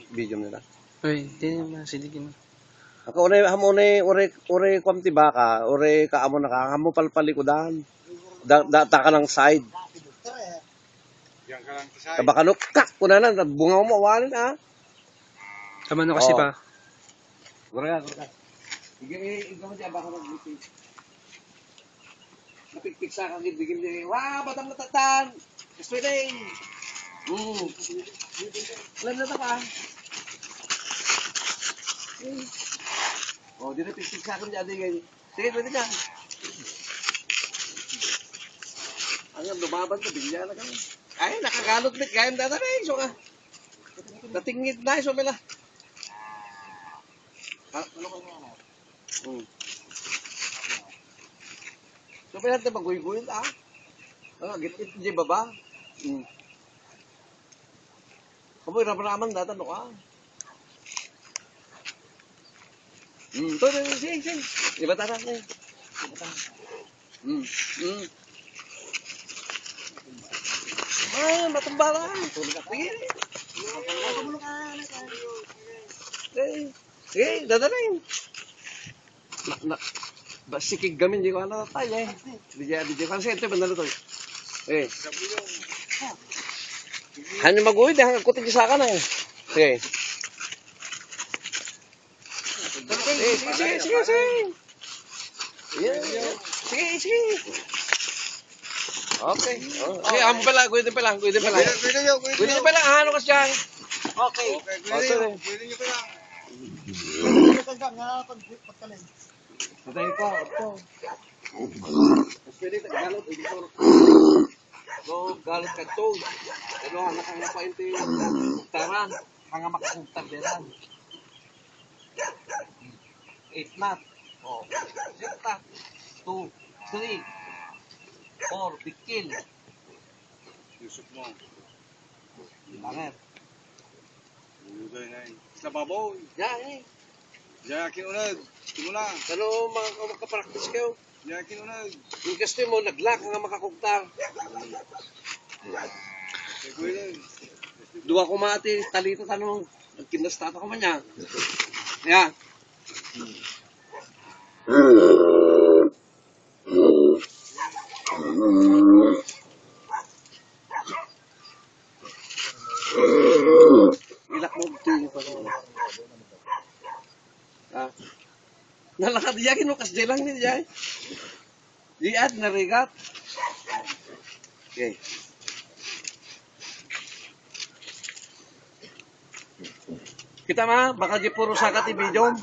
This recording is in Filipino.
Video nila. Uy, di masiligin. Ako ore kwamti baka, ore kaamo na ka, hamo palpalikudan. Data ka ng side. Yang ka lang sa side. Kabakanok, kak, kunanan, bunga mo, awanin ha. Tama na kasi Oo. pa. Gura. Sige, ikaw mo siya, baka mag-meeting. Napikpik sa kagid, bigil niya, wah, batang natatan! Kaswedeng! Alam na ka. Oh, di na pikpik sa akin dyan. Sige, pwede ka. Ang lumaban ko, bigla na kami. Ay, nakagalot mit, gayam data na eh, so ka. Natingit na, so mila. Ano ka nga? So, may natin maguy-guy ah. Git-git di baba. Kamu ramang data no ah. Tuh, sing. Di bata na. Ay, matambalan. Tulog ka. Sige, dadalhin. Sikig gamin, di ko ano tayo eh. Di ko kasi ito, bandalo to. Hanya mag-uwi, di hanggang kutin sa akin eh. Sige. Sige. Okay. Okay, amo pala, kuya din pala. Ano kasi yan? Okay. Pwede nyo pa lang. Patay ko. Pwede tagalog. So, galit ka to. Ano, hanga pa ito yung taran. Hanga makakugtar din. 8 knot. Oh. 6 knot. 2, 3, 4, bikil. Yusuf mo. Langit. Yugay na yun. Sa babaw. Yan eh. Diyan kinunag. Simula. Pero makapraktis kayo. Diyan kinunag. Yung gusto mo, naglock nga makakugtar. Kaya kuya din. Dua ko mati, talito tanong. Nagkinastata ko man niya. Yan. Ilak mo ito yung pag-uwi. Nalakad diya, kinukas diya lang niya. Diyan, narigat. Okay. Kita ma, baka di puro sakat i-video.